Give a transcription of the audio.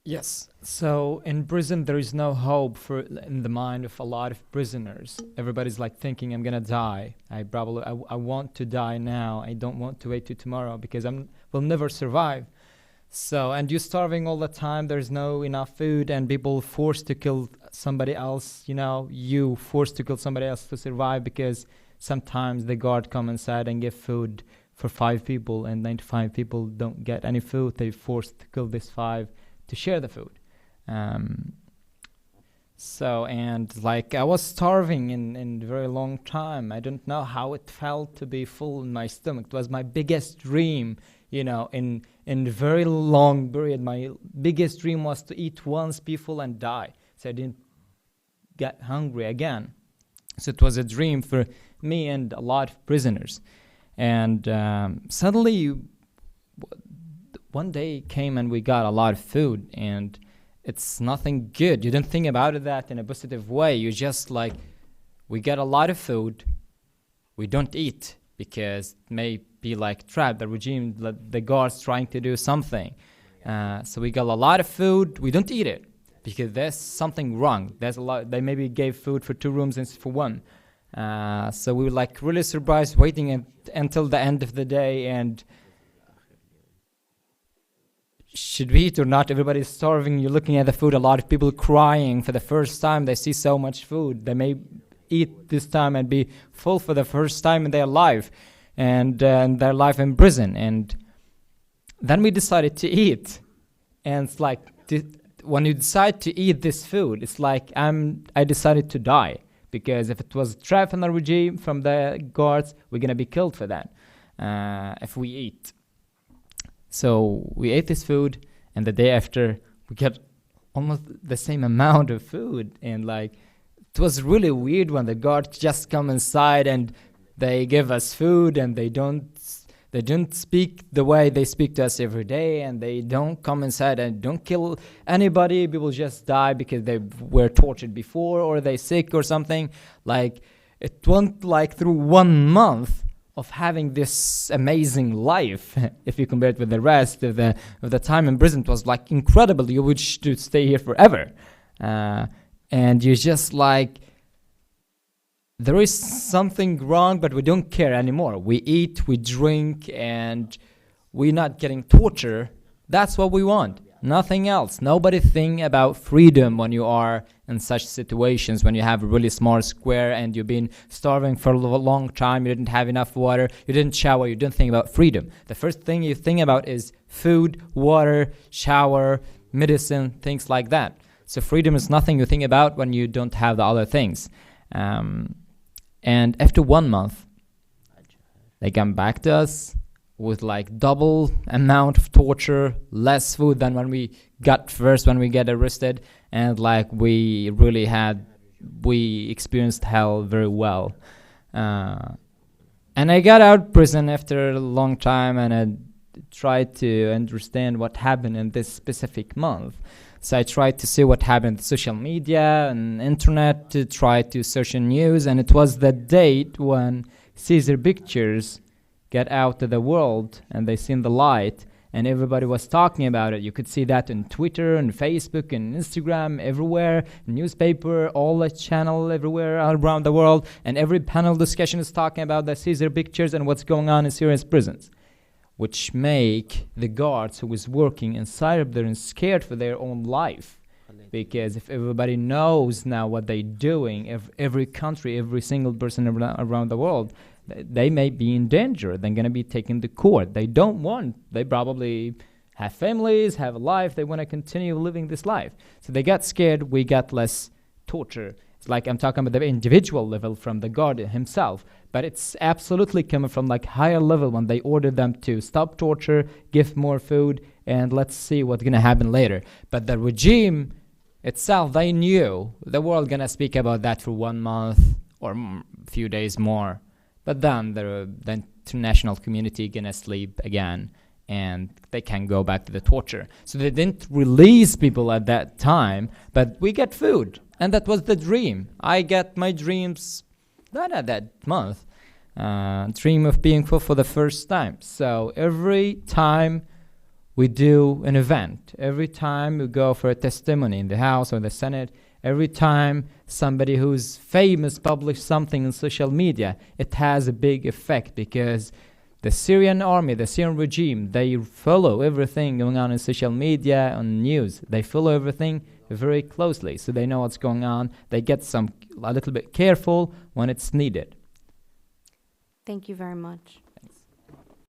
Yes. So in prison, there is no hope for in the mind of a lot of prisoners. Everybody's like thinking, "I'm gonna die. I want to die now. I don't want to wait till tomorrow because will never survive." So and you're starving all the time. There's no enough food, and people forced to kill somebody else. You forced to kill somebody else to survive because sometimes the guard come inside and give food for 5 people, and 95 people don't get any food. They forced to kill this five to share the food. Um, and like I was starving in a very long time. I don't know how it felt to be full in my stomach. It was my biggest dream, in a very long period. My biggest dream was to eat once, be full, and die. So I didn't get hungry again. So it was a dream for me and a lot of prisoners. And suddenly one day came and we got a lot of food, and it's nothing good. You don't think about it that in a positive way. You just like, we get a lot of food, we don't eat because it may be like trap, the regime, the guards trying to do something. So we got a lot of food, we don't eat it because there's something wrong. There's a lot. They maybe gave food for 2 rooms instead for 1. So we were like really surprised, waiting until the end of the day, and should we eat or not? Everybody's starving. You're looking at the food. A lot of people crying for the first time. They see so much food. They may eat this time and be full for the first time in their life, and their life in prison. And then we decided to eat. And it's like when you decide to eat this food, it's like I decided to die, because if it was a trap from the regime, from the guards, we're gonna be killed for that if we eat. So we ate this food, and the day after we got almost the same amount of food. And like, it was really weird when the guards just come inside and they give us food, and they don't speak the way they speak to us every day, and they don't come inside and don't kill anybody. People just die because they were tortured before, or they sick or something. Like, it went like through 1 month of having this amazing life. If you compare it with the rest of the time in prison, it was like incredible. You wish to stay here forever. And you're just like, there is something wrong, but we don't care anymore. We eat, we drink, and we're not getting torture. That's what we want. Nothing else. Nobody think about freedom when you are in such situations, when you have a really small square and you've been starving for a long time, you didn't have enough water, you didn't shower, you didn't think about freedom. The first thing you think about is food, water, shower, medicine, things like that. So freedom is nothing you think about when you don't have the other things. And after 1 month, they come back to us with like double amount of torture, less food than when we got first, when we get arrested. And like we experienced hell very well. And I got out prison after a long time, and I tried to understand what happened in this specific month. So I tried to see what happened on social media and internet, to try to search in news, and it was the date when Caesar pictures get out to the world and they seen the light, and everybody was talking about it. You could see that on Twitter and Facebook and Instagram, everywhere, newspaper, all the channel everywhere around the world, and every panel discussion is talking about the Caesar pictures and what's going on in Syria's prisons, which make the guards who was working inside of there and scared for their own life. Because if everybody knows now what they're doing, every country, every single person around the world, they may be in danger. They're going to be taken to court. They probably have families, have a life. They want to continue living this life. So they got scared. We got less torture. It's like I'm talking about the individual level from the guard himself, but it's absolutely coming from like higher level when they order them to stop torture, give more food, and let's see what's going to happen later. But the regime itself, they knew the world going to speak about that for 1 month or a few days more. But then the international community gonna sleep again, and they can go back to the torture. So they didn't release people at that time, but we get food, and that was the dream. I get my dreams not at that month. Dream of being full for the first time. So every time we do an event. Every time we go for a testimony in the House or the Senate, every time somebody who's famous publishes something on social media, it has a big effect because the Syrian army, the Syrian regime, they follow everything going on in social media, on news. They follow everything very closely, so they know what's going on. They get a little bit careful when it's needed. Thank you very much.